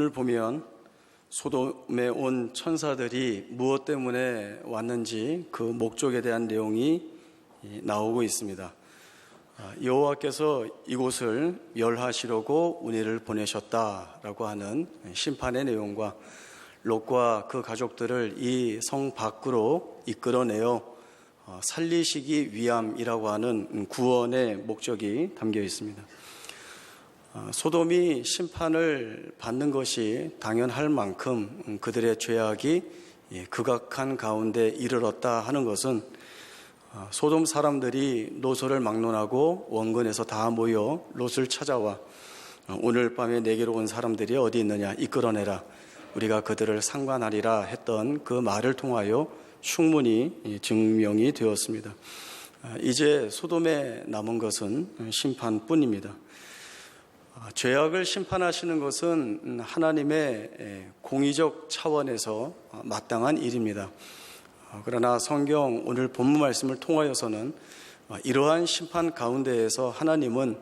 오늘 보면 소돔에 온 천사들이 무엇 때문에 왔는지 그 목적에 대한 내용이 나오고 있습니다. 여호와께서 이곳을 멸하시려고 운해를 보내셨다라고 하는 심판의 내용과 롯과 그 가족들을 이 성 밖으로 이끌어내어 살리시기 위함이라고 하는 구원의 목적이 담겨 있습니다. 소돔이 심판을 받는 것이 당연할 만큼 그들의 죄악이 극악한 가운데 이르렀다 하는 것은 소돔 사람들이 롯을 막론하고 원근에서 다 모여 롯을 찾아와 오늘 밤에 내게로 온 사람들이 어디 있느냐 이끌어내라 우리가 그들을 상관하리라 했던 그 말을 통하여 충분히 증명이 되었습니다. 이제 소돔에 남은 것은 심판뿐입니다. 죄악을 심판하시는 것은 하나님의 공의적 차원에서 마땅한 일입니다. 그러나 성경 오늘 본문 말씀을 통하여서는 이러한 심판 가운데에서 하나님은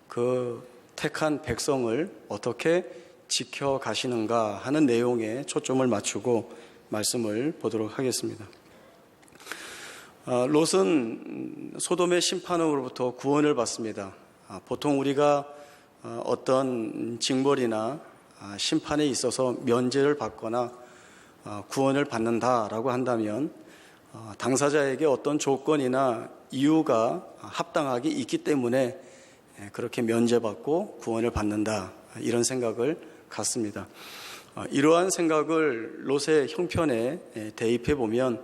그 택한 백성을 어떻게 지켜가시는가 하는 내용에 초점을 맞추고 말씀을 보도록 하겠습니다. 롯은 소돔의 심판으로부터 구원을 받습니다. 보통 우리가 어떤 징벌이나 심판에 있어서 면제를 받거나 구원을 받는다라고 한다면 당사자에게 어떤 조건이나 이유가 합당하게 있기 때문에 그렇게 면제받고 구원을 받는다 이런 생각을 갖습니다. 이러한 생각을 롯의 형편에 대입해 보면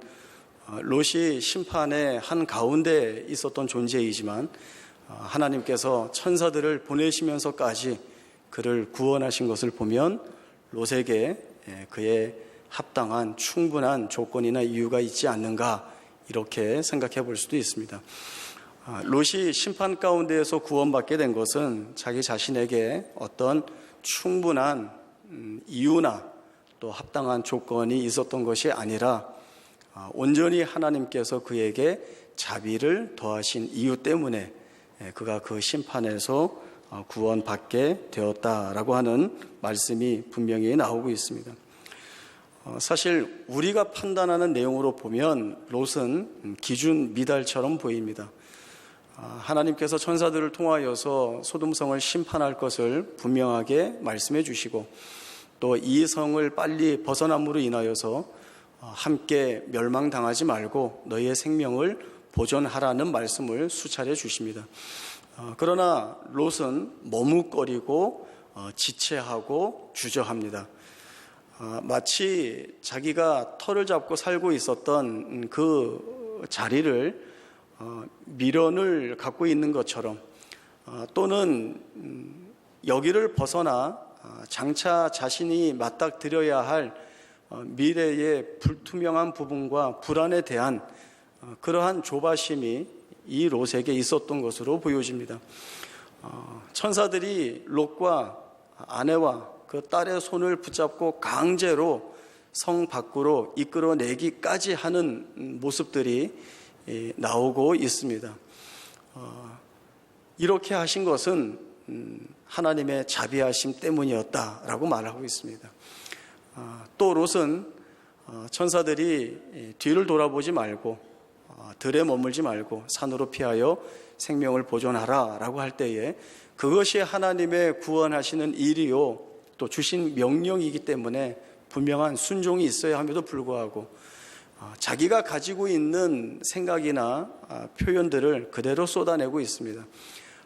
롯이 심판의 한 가운데 있었던 존재이지만 하나님께서 천사들을 보내시면서까지 그를 구원하신 것을 보면 롯에게 그의 합당한 충분한 조건이나 이유가 있지 않는가 이렇게 생각해 볼 수도 있습니다. 롯이 심판 가운데에서 구원받게 된 것은 자기 자신에게 어떤 충분한 이유나 또 합당한 조건이 있었던 것이 아니라 온전히 하나님께서 그에게 자비를 더하신 이유 때문에 그가 그 심판에서 구원받게 되었다라고 하는 말씀이 분명히 나오고 있습니다. 사실 우리가 판단하는 내용으로 보면 롯은 기준 미달처럼 보입니다. 하나님께서 천사들을 통하여서 소돔성을 심판할 것을 분명하게 말씀해 주시고 또 이 성을 빨리 벗어남으로 인하여서 함께 멸망당하지 말고 너희의 생명을 보존하라는 말씀을 수차례 주십니다. 그러나 롯은 머뭇거리고 지체하고 주저합니다. 마치 자기가 터를 잡고 살고 있었던 그 자리를 미련을 갖고 있는 것처럼 또는 여기를 벗어나 장차 자신이 맞닥뜨려야 할 미래의 불투명한 부분과 불안에 대한 그러한 조바심이 이 롯에게 있었던 것으로 보여집니다. 천사들이 롯과 아내와 그 딸의 손을 붙잡고 강제로 성 밖으로 이끌어내기까지 하는 모습들이 나오고 있습니다. 이렇게 하신 것은 하나님의 자비하심 때문이었다라고 말하고 있습니다. 또 롯은 천사들이 뒤를 돌아보지 말고 들에 머물지 말고 산으로 피하여 생명을 보존하라 라고 할 때에 그것이 하나님의 구원하시는 일이요 또 주신 명령이기 때문에 분명한 순종이 있어야 함에도 불구하고 자기가 가지고 있는 생각이나 표현들을 그대로 쏟아내고 있습니다.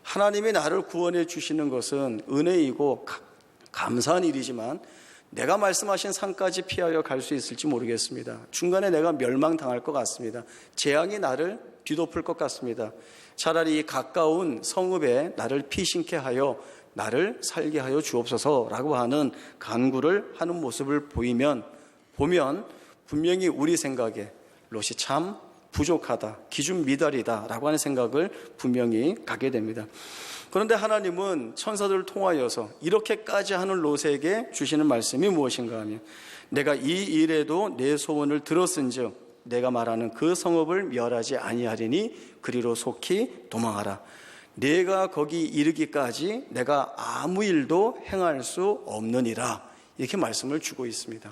하나님이 나를 구원해 주시는 것은 은혜이고 감사한 일이지만 내가 말씀하신 산까지 피하여 갈 수 있을지 모르겠습니다. 중간에 내가 멸망당할 것 같습니다. 재앙이 나를 뒤덮을 것 같습니다. 차라리 가까운 성읍에 나를 피신케 하여 나를 살게 하여 주옵소서라고 하는 간구를 하는 모습을 보면 분명히 우리 생각에 롯이 참 부족하다, 기준 미달이다 라고 하는 생각을 분명히 갖게 됩니다. 그런데 하나님은 천사들을 통하여서 이렇게까지 하는 롯에게 주시는 말씀이 무엇인가 하면 내가 이 일에도 내 소원을 들었은즉 내가 말하는 그 성읍을 멸하지 아니하리니 그리로 속히 도망하라. 내가 거기 이르기까지 내가 아무 일도 행할 수 없느니라. 이렇게 말씀을 주고 있습니다.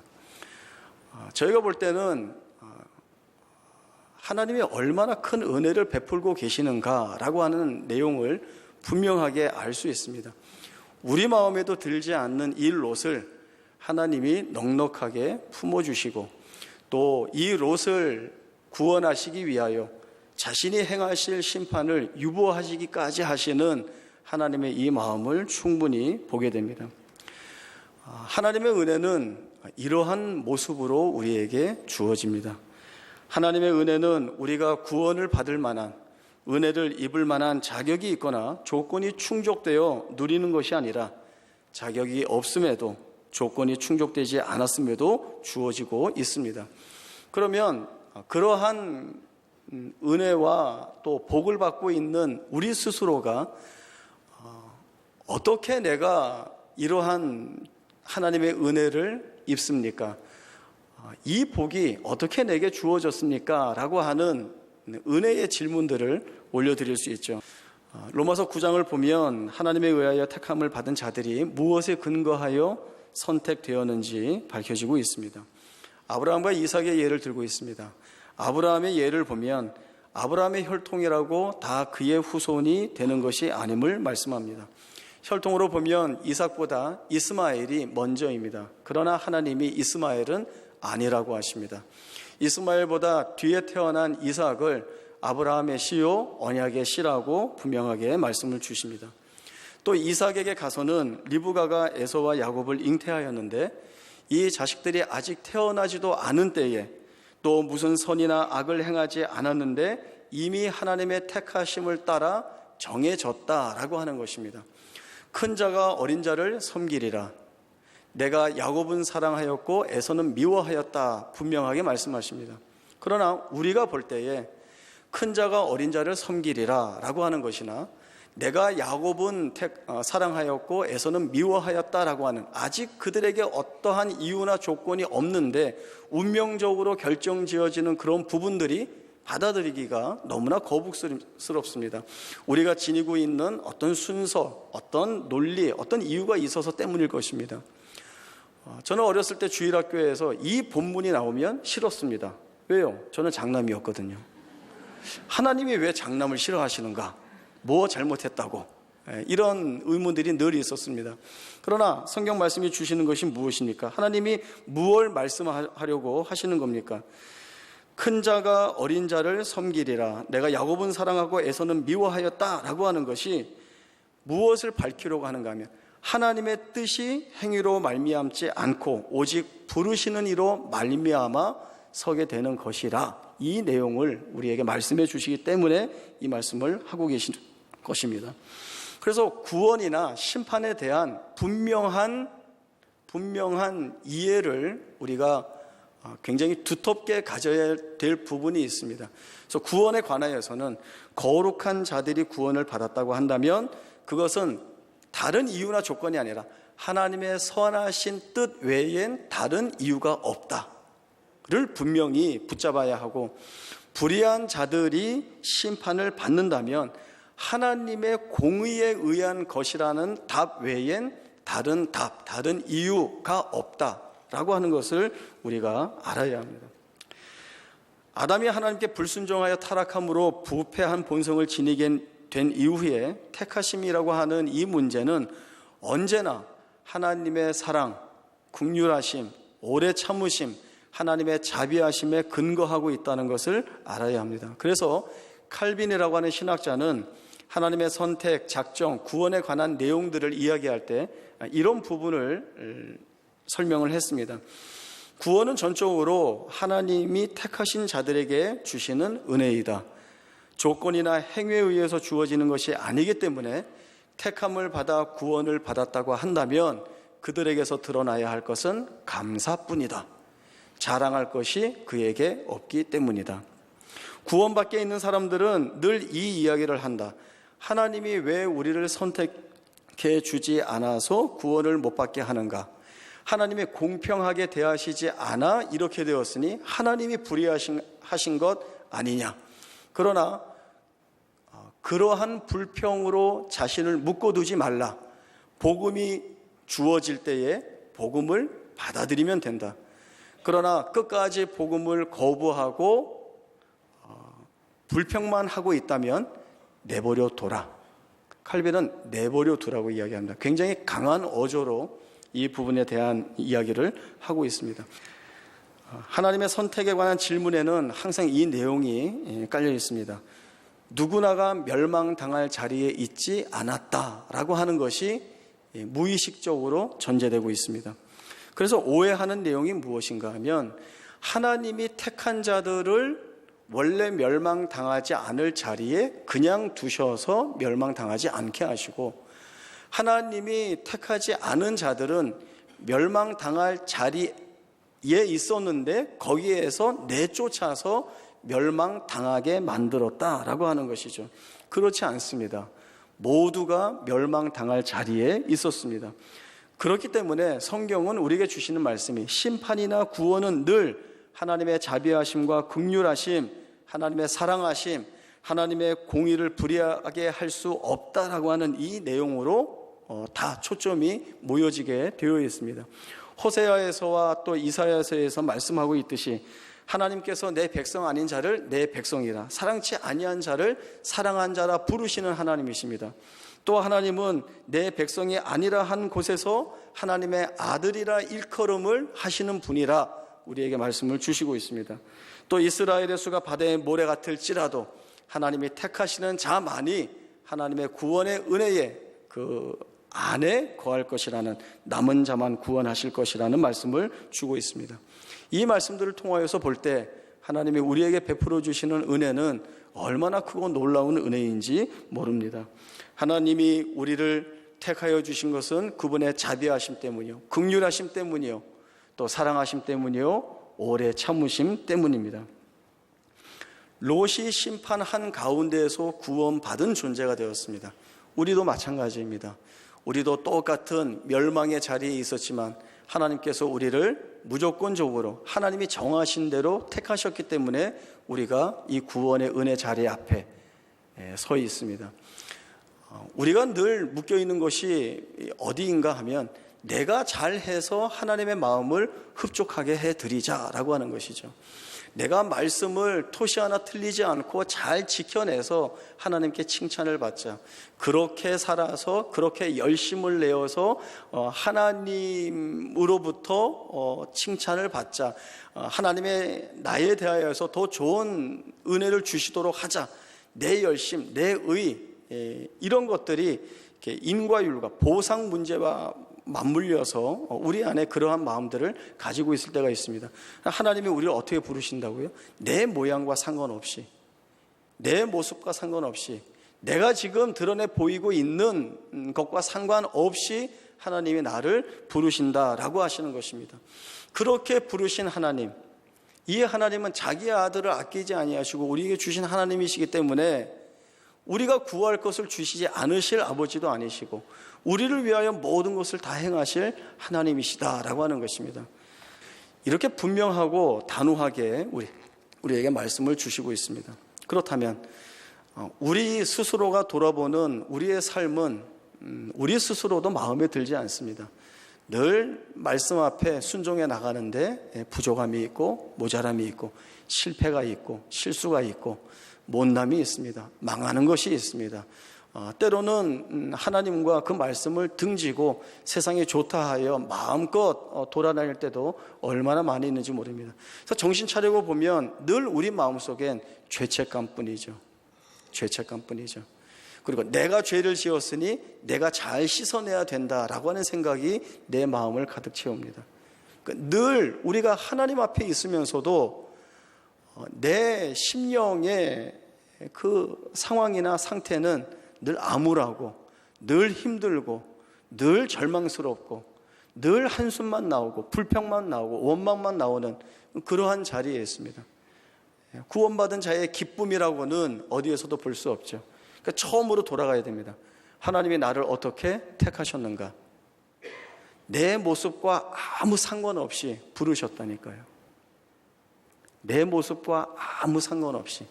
저희가 볼 때는 하나님이 얼마나 큰 은혜를 베풀고 계시는가라고 하는 내용을 분명하게 알 수 있습니다. 우리 마음에도 들지 않는 이 롯을 하나님이 넉넉하게 품어주시고 또 이 롯을 구원하시기 위하여 자신이 행하실 심판을 유보하시기까지 하시는 하나님의 이 마음을 충분히 보게 됩니다. 하나님의 은혜는 이러한 모습으로 우리에게 주어집니다. 하나님의 은혜는 우리가 구원을 받을 만한, 은혜를 입을 만한 자격이 있거나 조건이 충족되어 누리는 것이 아니라 자격이 없음에도 조건이 충족되지 않았음에도 주어지고 있습니다. 그러면 그러한 은혜와 또 복을 받고 있는 우리 스스로가 어떻게 내가 이러한 하나님의 은혜를 입습니까? 이 복이 어떻게 내게 주어졌습니까? 라고 하는 은혜의 질문들을 올려드릴 수 있죠. 로마서 9장을 보면 하나님에 의하여 택함을 받은 자들이 무엇에 근거하여 선택되었는지 밝혀지고 있습니다. 아브라함과 이삭의 예를 들고 있습니다. 아브라함의 예를 보면 아브라함의 혈통이라고 다 그의 후손이 되는 것이 아님을 말씀합니다. 혈통으로 보면 이삭보다 이스마엘이 먼저입니다. 그러나 하나님이 이스마엘은 아니라고 하십니다. 이스마엘보다 뒤에 태어난 이삭을 아브라함의 씨요 언약의 씨라고 분명하게 말씀을 주십니다. 또 이삭에게 가서는 리브가가 에서와 야곱을 잉태하였는데 이 자식들이 아직 태어나지도 않은 때에 또 무슨 선이나 악을 행하지 않았는데 이미 하나님의 택하심을 따라 정해졌다라고 하는 것입니다. 큰 자가 어린 자를 섬기리라. 내가 야곱은 사랑하였고 에서는 미워하였다 분명하게 말씀하십니다. 그러나 우리가 볼 때에 큰 자가 어린 자를 섬기리라 라고 하는 것이나 내가 야곱은 사랑하였고 에서는 미워하였다라고 하는 아직 그들에게 어떠한 이유나 조건이 없는데 운명적으로 결정지어지는 그런 부분들이 받아들이기가 너무나 거북스럽습니다. 우리가 지니고 있는 어떤 순서, 어떤 논리, 어떤 이유가 있어서 때문일 것입니다. 저는 어렸을 때 주일학교에서 이 본문이 나오면 싫었습니다. 왜요? 저는 장남이었거든요. 하나님이 왜 장남을 싫어하시는가? 뭐 잘못했다고? 이런 의문들이 늘 있었습니다. 그러나 성경 말씀이 주시는 것이 무엇입니까? 하나님이 무엇을 말씀하려고 하시는 겁니까? 큰 자가 어린 자를 섬기리라. 내가 야곱은 사랑하고 에서는 미워하였다라고 하는 것이 무엇을 밝히려고 하는가 하면 하나님의 뜻이 행위로 말미암지 않고 오직 부르시는 이로 말미암아 서게 되는 것이라. 이 내용을 우리에게 말씀해 주시기 때문에 이 말씀을 하고 계신 것입니다. 그래서 구원이나 심판에 대한 분명한 이해를 우리가 굉장히 두텁게 가져야 될 부분이 있습니다. 그래서 구원에 관하여서는 거룩한 자들이 구원을 받았다고 한다면 그것은 다른 이유나 조건이 아니라 하나님의 선하신 뜻 외엔 다른 이유가 없다를 분명히 붙잡아야 하고, 불의한 자들이 심판을 받는다면 하나님의 공의에 의한 것이라는 답 외엔 다른 답, 다른 이유가 없다라고 하는 것을 우리가 알아야 합니다. 아담이 하나님께 불순종하여 타락함으로 부패한 본성을 지니게 된 이후에 택하심이라고 하는 이 문제는 언제나 하나님의 사랑, 긍휼하심, 오래 참으심, 하나님의 자비하심에 근거하고 있다는 것을 알아야 합니다. 그래서 칼빈이라고 하는 신학자는 하나님의 선택, 작정, 구원에 관한 내용들을 이야기할 때 이런 부분을 설명을 했습니다. 구원은 전적으로 하나님이 택하신 자들에게 주시는 은혜이다. 조건이나 행위에 의해서 주어지는 것이 아니기 때문에 택함을 받아 구원을 받았다고 한다면 그들에게서 드러나야 할 것은 감사뿐이다. 자랑할 것이 그에게 없기 때문이다. 구원받게 있는 사람들은 늘 이 이야기를 한다. 하나님이 왜 우리를 선택해 주지 않아서 구원을 못 받게 하는가? 하나님이 공평하게 대하시지 않아 이렇게 되었으니 하나님이 불의하신 것 아니냐? 그러나 그러한 불평으로 자신을 묶어두지 말라. 복음이 주어질 때에 복음을 받아들이면 된다. 그러나 끝까지 복음을 거부하고 불평만 하고 있다면 내버려 둬라. 칼빈은 내버려 두라고 이야기합니다. 굉장히 강한 어조로 이 부분에 대한 이야기를 하고 있습니다. 하나님의 선택에 관한 질문에는 항상 이 내용이 깔려 있습니다. 누구나가 멸망당할 자리에 있지 않았다라고 하는 것이 무의식적으로 전제되고 있습니다. 그래서 오해하는 내용이 무엇인가 하면 하나님이 택한 자들을 원래 멸망당하지 않을 자리에 그냥 두셔서 멸망당하지 않게 하시고, 하나님이 택하지 않은 자들은 멸망당할 자리에 있었는데 거기에서 내쫓아서 멸망당하게 만들었다라고 하는 것이죠. 그렇지 않습니다. 모두가 멸망당할 자리에 있었습니다. 그렇기 때문에 성경은 우리에게 주시는 말씀이 심판이나 구원은 늘 하나님의 자비하심과 긍휼하심, 하나님의 사랑하심, 하나님의 공의를 불의하게 할 수 없다라고 하는 이 내용으로 다 초점이 모여지게 되어 있습니다. 호세아에서와 또 이사야서에서 말씀하고 있듯이 하나님께서 내 백성 아닌 자를 내 백성이라, 사랑치 아니한 자를 사랑한 자라 부르시는 하나님이십니다. 또 하나님은 내 백성이 아니라 한 곳에서 하나님의 아들이라 일컬음을 하시는 분이라 우리에게 말씀을 주시고 있습니다. 또 이스라엘의 수가 바다의 모래 같을지라도 하나님이 택하시는 자만이 하나님의 구원의 은혜에 그 안에 거할 것이라는, 남은 자만 구원하실 것이라는 말씀을 주고 있습니다. 이 말씀들을 통하여서 볼 때 하나님이 우리에게 베풀어 주시는 은혜는 얼마나 크고 놀라운 은혜인지 모릅니다. 하나님이 우리를 택하여 주신 것은 그분의 자비하심 때문이요, 긍휼하심 때문이요, 또 사랑하심 때문이요, 오래 참으심 때문입니다. 롯이 심판한 가운데에서 구원받은 존재가 되었습니다. 우리도 마찬가지입니다. 우리도 똑같은 멸망의 자리에 있었지만 하나님께서 우리를 무조건적으로 하나님이 정하신 대로 택하셨기 때문에 우리가 이 구원의 은혜 자리 앞에 서 있습니다. 우리가 늘 묶여있는 것이 어디인가 하면 내가 잘해서 하나님의 마음을 흡족하게 해드리자라고 하는 것이죠. 내가 말씀을 토시 하나 틀리지 않고 잘 지켜내서 하나님께 칭찬을 받자, 그렇게 살아서 그렇게 열심을 내어서 하나님으로부터 칭찬을 받자, 하나님의 나에 대하여서 더 좋은 은혜를 주시도록 하자, 내 열심, 내 의, 이런 것들이 인과율과 보상 문제와 맞물려서 우리 안에 그러한 마음들을 가지고 있을 때가 있습니다. 하나님이 우리를 어떻게 부르신다고요? 내 모양과 상관없이, 내 모습과 상관없이, 내가 지금 드러내 보이고 있는 것과 상관없이 하나님이 나를 부르신다라고 하시는 것입니다. 그렇게 부르신 하나님, 이 하나님은 자기의 아들을 아끼지 아니하시고 우리에게 주신 하나님이시기 때문에 우리가 구할 것을 주시지 않으실 아버지도 아니시고 우리를 위하여 모든 것을 다 행하실 하나님이시다라고 하는 것입니다. 이렇게 분명하고 단호하게 우리에게 말씀을 주시고 있습니다. 그렇다면 우리 스스로가 돌아보는 우리의 삶은 우리 스스로도 마음에 들지 않습니다. 늘 말씀 앞에 순종해 나가는데 부족함이 있고 모자람이 있고 실패가 있고 실수가 있고 못남이 있습니다. 망하는 것이 있습니다. 때로는 하나님과 그 말씀을 등지고 세상이 좋다 하여 마음껏 돌아다닐 때도 얼마나 많이 있는지 모릅니다. 그래서 정신 차리고 보면 늘 우리 마음속엔 죄책감뿐이죠. 죄책감뿐이죠. 그리고 내가 죄를 지었으니 내가 잘 씻어내야 된다라고 하는 생각이 내 마음을 가득 채웁니다. 늘 우리가 하나님 앞에 있으면서도 내 심령의 그 상황이나 상태는 늘 암울하고 늘 힘들고 늘 절망스럽고 늘 한숨만 나오고 불평만 나오고 원망만 나오는 그러한 자리에 있습니다. 구원받은 자의 기쁨이라고는 어디에서도 볼 수 없죠. 그러니까 처음으로 돌아가야 됩니다. 하나님이 나를 어떻게 택하셨는가? 내 모습과 아무 상관없이 부르셨다니까요. 내 모습과 아무 상관없이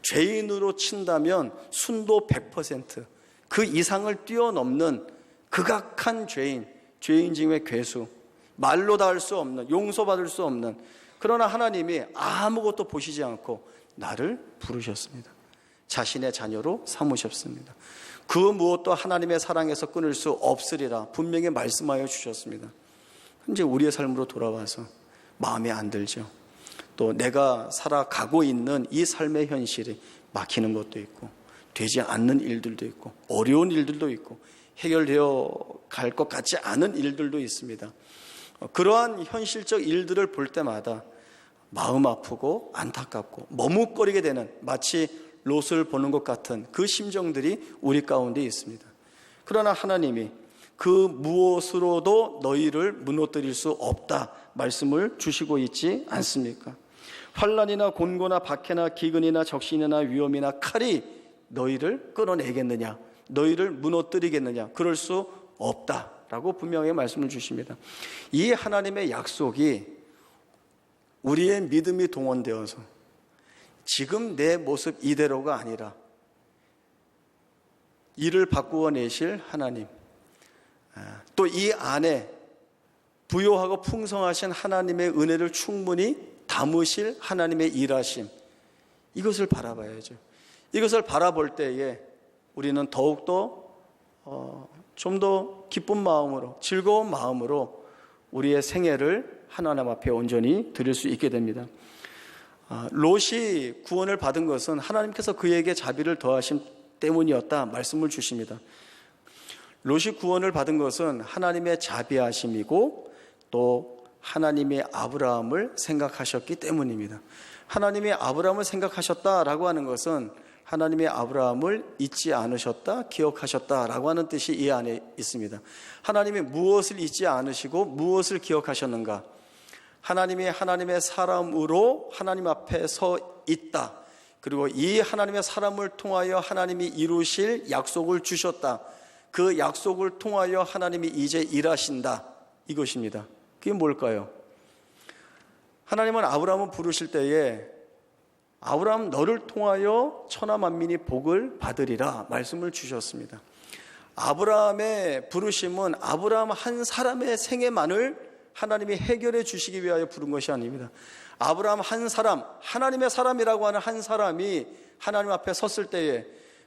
죄인으로 친다면 순도 100%, 그 이상을 뛰어넘는 극악한 죄인 중의 괴수, 말로 다 할 수 없는, 용서받을 수 없는, 그러나 하나님이 아무것도 보시지 않고 나를 부르셨습니다. 자신의 자녀로 삼으셨습니다. 그 무엇도 하나님의 사랑에서 끊을 수 없으리라 분명히 말씀하여 주셨습니다. 이제 우리의 삶으로 돌아와서 마음에 안 들죠. 또 내가 살아가고 있는 이 삶의 현실이 막히는 것도 있고, 되지 않는 일들도 있고, 어려운 일들도 있고, 해결되어 갈 것 같지 않은 일들도 있습니다. 그러한 현실적 일들을 볼 때마다 마음 아프고 안타깝고 머뭇거리게 되는, 마치 롯을 보는 것 같은 그 심정들이 우리 가운데 있습니다. 그러나 하나님이 그 무엇으로도 너희를 무너뜨릴 수 없다 말씀을 주시고 있지 않습니까? 환난이나 곤고나 박해나 기근이나 적신이나 위험이나 칼이 너희를 끌어내겠느냐, 너희를 무너뜨리겠느냐, 그럴 수 없다라고 분명히 말씀을 주십니다. 이 하나님의 약속이 우리의 믿음이 동원되어서 지금 내 모습 이대로가 아니라 이를 바꾸어 내실 하나님, 또 이 안에 부요하고 풍성하신 하나님의 은혜를 충분히 담으실 하나님의 일하심, 이것을 바라봐야죠. 이것을 바라볼 때에 우리는 더욱더 좀 더 기쁜 마음으로, 즐거운 마음으로 우리의 생애를 하나님 앞에 온전히 드릴 수 있게 됩니다. 롯이 구원을 받은 것은 하나님께서 그에게 자비를 더하심 때문이었다 말씀을 주십니다. 롯이 구원을 받은 것은 하나님의 자비하심이고 또 하나님의 아브라함을 생각하셨기 때문입니다. 하나님이 아브라함을 생각하셨다라고 하는 것은 하나님의 아브라함을 잊지 않으셨다, 기억하셨다라고 하는 뜻이 이 안에 있습니다. 하나님이 무엇을 잊지 않으시고 무엇을 기억하셨는가? 하나님이 하나님의 사람으로 하나님 앞에 서 있다. 그리고 이 하나님의 사람을 통하여 하나님이 이루실 약속을 주셨다. 그 약속을 통하여 하나님이 이제 일하신다. 이것입니다. 그게 뭘까요? 하나님은 아브라함을 부르실 때에 아브라함 너를 통하여 천하 만민이 복을 받으리라 말씀을 주셨습니다. 아브라함의 부르심은 아브라함 한 사람의 생애만을 하나님이 해결해 주시기 위하여 부른 것이 아닙니다. 아브라함 한 사람, 하나님의 사람이라고 하는 한 사람이 하나님 앞에 섰을 때에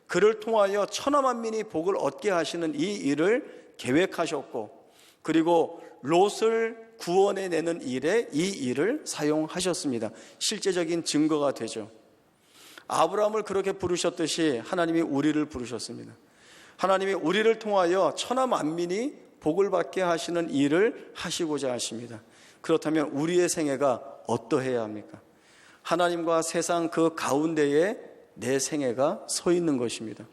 그를 통하여 천하 만민이 복을 얻게 하시는 이 일을 계획하셨고, 그리고 롯을 구원해내는 일에 이 일을 사용하셨습니다. 실제적인 증거가 되죠. 아브라함을 그렇게 부르셨듯이 하나님이 우리를 부르셨습니다. 하나님이 우리를 통하여 천하 만민이 복을 받게 하시는 일을 하시고자 하십니다. 그렇다면 우리의 생애가 어떠해야 합니까? 하나님과 세상 그 가운데에 내 생애가 서 있는 것입니다.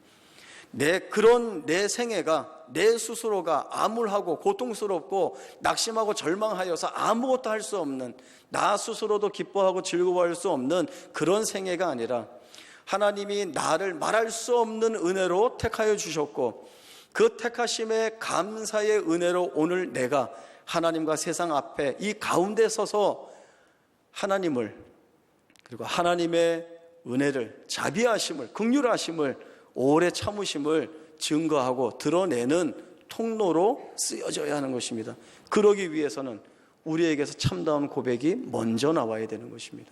그런 내 생애가, 내 스스로가 암울하고 고통스럽고 낙심하고 절망하여서 아무것도 할 수 없는, 나 스스로도 기뻐하고 즐거워할 수 없는 그런 생애가 아니라 하나님이 나를 말할 수 없는 은혜로 택하여 주셨고, 그 택하심의 감사의 은혜로 오늘 내가 하나님과 세상 앞에 이 가운데 서서 하나님을, 그리고 하나님의 은혜를, 자비하심을, 긍휼하심을, 오래 참으심을 증거하고 드러내는 통로로 쓰여져야 하는 것입니다. 그러기 위해서는 우리에게서 참다운 고백이 먼저 나와야 되는 것입니다.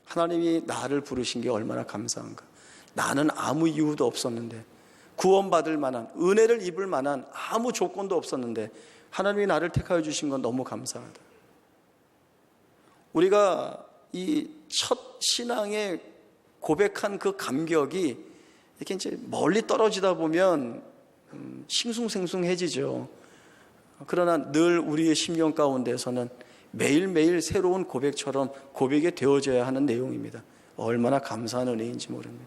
하나님이 나를 부르신 게 얼마나 감사한가. 나는 아무 이유도 없었는데, 구원받을 만한, 은혜를 입을 만한 아무 조건도 없었는데 하나님이 나를 택하여 주신 건 너무 감사하다. 우리가 이 첫 신앙에 고백한 그 감격이 이렇게 이제 멀리 떨어지다 보면 싱숭생숭해지죠. 그러나 늘 우리의 심령 가운데서는 매일매일 새로운 고백처럼 고백이 되어져야 하는 내용입니다. 얼마나 감사한 은혜인지 모릅니다.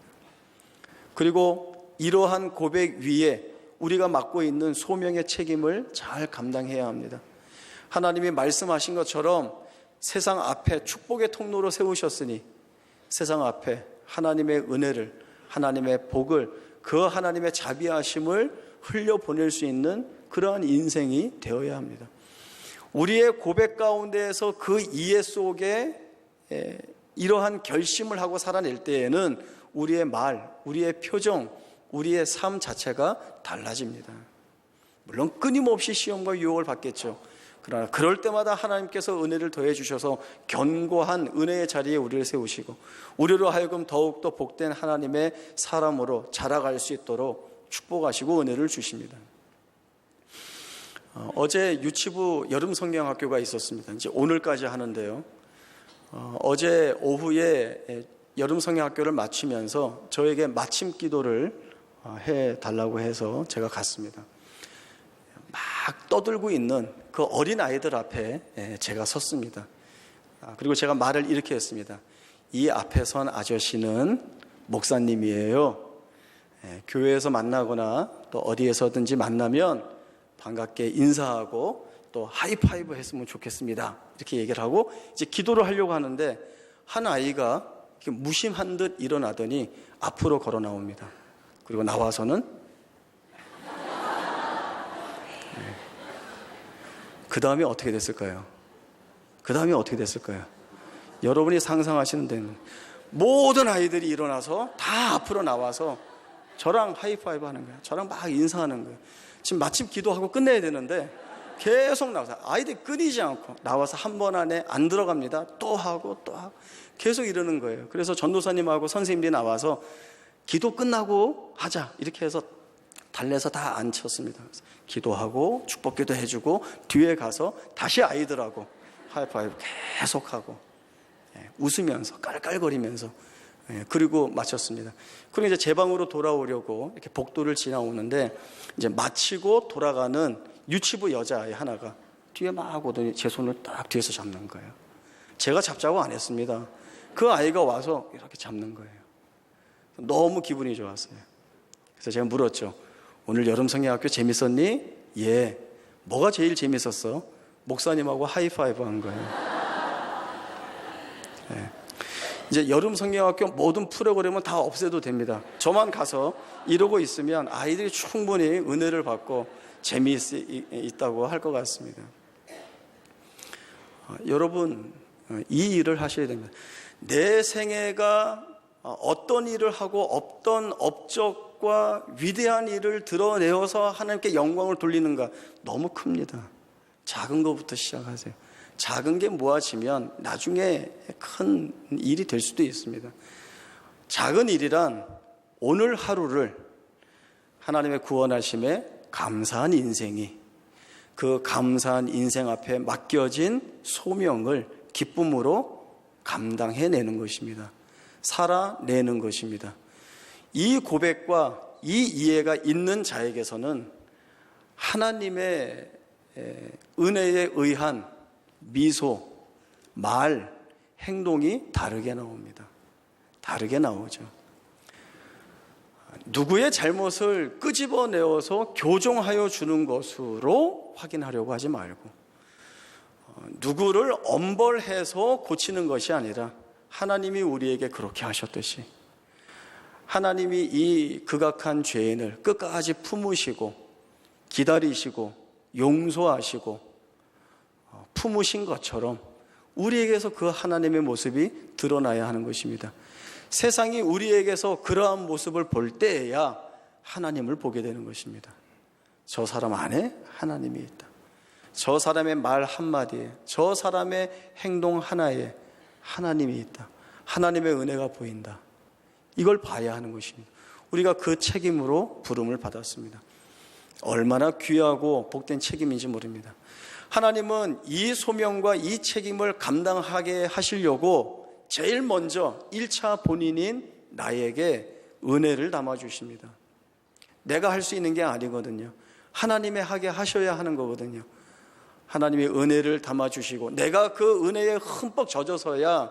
그리고 이러한 고백 위에 우리가 맡고 있는 소명의 책임을 잘 감당해야 합니다. 하나님이 말씀하신 것처럼 세상 앞에 축복의 통로로 세우셨으니 세상 앞에 하나님의 은혜를, 하나님의 복을, 그 하나님의 자비하심을 흘려보낼 수 있는 그러한 인생이 되어야 합니다. 우리의 고백 가운데에서 그 이해 속에 이러한 결심을 하고 살아낼 때에는 우리의 말, 우리의 표정, 우리의 삶 자체가 달라집니다. 물론 끊임없이 시험과 유혹을 받겠죠. 그러나 그럴 때마다 하나님께서 은혜를 더해 주셔서 견고한 은혜의 자리에 우리를 세우시고 우리로 하여금 더욱더 복된 하나님의 사람으로 자라갈 수 있도록 축복하시고 은혜를 주십니다. 어제 유치부 여름 성경학교가 있었습니다. 이제 오늘까지 하는데요. 어제 오후에 여름 성경학교를 마치면서 저에게 마침 기도를 해달라고 해서 제가 갔습니다. 막 떠들고 있는 그 어린 아이들 앞에 제가 섰습니다. 그리고 제가 말을 이렇게 했습니다. 이 앞에 선 아저씨는 목사님이에요. 교회에서 만나거나 또 어디에서든지 만나면 반갑게 인사하고 또 하이파이브 했으면 좋겠습니다. 이렇게 얘기를 하고 이제 기도를 하려고 하는데 한 아이가 무심한 듯 일어나더니 앞으로 걸어 나옵니다. 그리고 나와서는 그 다음에 어떻게 됐을까요? 그 다음에 어떻게 됐을까요? 여러분이 상상하시는 데는 모든 아이들이 일어나서 다 앞으로 나와서 저랑 하이파이브 하는 거예요. 저랑 막 인사하는 거예요. 지금 마침 기도하고 끝내야 되는데 계속 나와서 아이들이 끊이지 않고 나와서 한 번 안에 안 들어갑니다. 또 하고 또 하고 계속 이러는 거예요. 그래서 전도사님하고 선생님들이 나와서 기도 끝나고 하자 이렇게 해서 달래서 다 앉혔습니다. 기도하고 축복기도 해주고 뒤에 가서 다시 아이들하고 하이파이브 계속하고 웃으면서 깔깔거리면서 그리고 마쳤습니다. 그리고 이제 제 방으로 돌아오려고 이렇게 복도를 지나오는데 이제 마치고 돌아가는 유치부 여자아이 하나가 뒤에 막 오더니 제 손을 딱 뒤에서 잡는 거예요. 제가 잡자고 안 했습니다. 그 아이가 와서 이렇게 잡는 거예요. 너무 기분이 좋았어요. 그래서 제가 물었죠. 오늘 여름 성경학교 재밌었니? 예. 뭐가 제일 재밌었어? 목사님하고 하이파이브 한 거예요. 이제 여름 성경학교 모든 프로그램은 다 없애도 됩니다. 저만 가서 이러고 있으면 아이들이 충분히 은혜를 받고 재미있다고 할 것 같습니다. 여러분 이 일을 하셔야 됩니다. 내 생애가 어떤 일을 하고 어떤 업적과 위대한 일을 드러내어서 하나님께 영광을 돌리는가 너무 큽니다. 작은 것부터 시작하세요. 작은 게 모아지면 나중에 큰 일이 될 수도 있습니다. 작은 일이란 오늘 하루를 하나님의 구원하심에 감사한 인생이 그 감사한 인생 앞에 맡겨진 소명을 기쁨으로 감당해내는 것입니다. 살아내는 것입니다. 이 고백과 이 이해가 있는 자에게서는 하나님의 은혜에 의한 미소, 말, 행동이 다르게 나옵니다. 다르게 나오죠. 누구의 잘못을 끄집어내어서 교정하여 주는 것으로 확인하려고 하지 말고 누구를 엄벌해서 고치는 것이 아니라 하나님이 우리에게 그렇게 하셨듯이 하나님이 이 극악한 죄인을 끝까지 품으시고 기다리시고 용서하시고 품으신 것처럼 우리에게서 그 하나님의 모습이 드러나야 하는 것입니다. 세상이 우리에게서 그러한 모습을 볼 때에야 하나님을 보게 되는 것입니다. 저 사람 안에 하나님이 있다. 저 사람의 말 한마디에, 저 사람의 행동 하나에 하나님이 있다. 하나님의 은혜가 보인다. 이걸 봐야 하는 것입니다. 우리가 그 책임으로 부름을 받았습니다. 얼마나 귀하고 복된 책임인지 모릅니다. 하나님은 이 소명과 이 책임을 감당하게 하시려고 제일 먼저 1차 본인인 나에게 은혜를 담아주십니다. 내가 할 수 있는 게 아니거든요. 하나님의 하게 하셔야 하는 거거든요. 하나님의 은혜를 담아주시고 내가 그 은혜에 흠뻑 젖어서야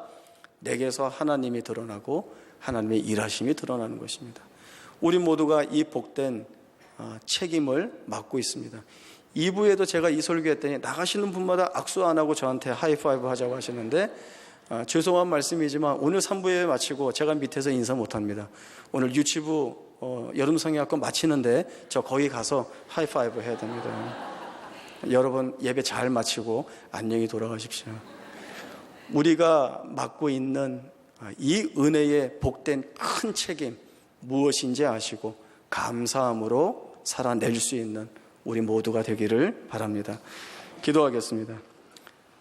내게서 하나님이 드러나고 하나님의 일하심이 드러나는 것입니다. 우리 모두가 이 복된 책임을 맡고 있습니다. 2부에도 제가 이 설교했더니 나가시는 분마다 악수 안 하고 저한테 하이파이브 하자고 하시는데 죄송한 말씀이지만 오늘 3부에 마치고 제가 밑에서 인사 못합니다. 오늘 유치부 여름 성경학교 마치는데 저 거기 가서 하이파이브 해야 됩니다. 여러분 예배 잘 마치고 안녕히 돌아가십시오. 우리가 맡고 있는 이 은혜의 복된 큰 책임 무엇인지 아시고 감사함으로 살아낼 수 있는 우리 모두가 되기를 바랍니다. 기도하겠습니다.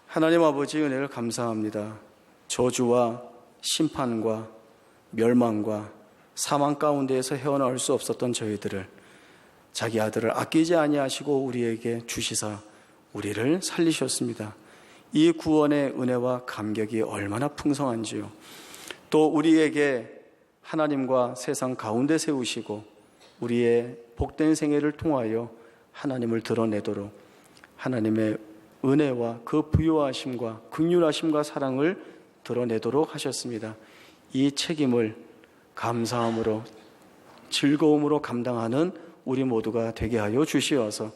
하나님 아버지 은혜를 감사합니다. 저주와 심판과 멸망과 사망 가운데에서 헤어나올 수 없었던 저희들을 자기 아들을 아끼지 아니하시고 우리에게 주시사 우리를 살리셨습니다. 이 구원의 은혜와 감격이 얼마나 풍성한지요. 또 우리에게 하나님과 세상 가운데 세우시고 우리의 복된 생애를 통하여 하나님을 드러내도록 하나님의 은혜와 그 부요하심과 긍휼하심과 사랑을 드러내도록 하셨습니다. 이 책임을 감사함으로 즐거움으로 감당하는 우리 모두가 되게 하여 주시어서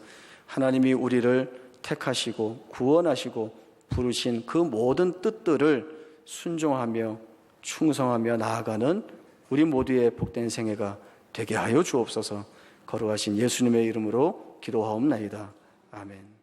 하나님이 우리를 택하시고 구원하시고 부르신 그 모든 뜻들을 순종하며 충성하며 나아가는 우리 모두의 복된 생애가 되게 하여 주옵소서. 거룩하신 예수님의 이름으로 기도하옵나이다. 아멘.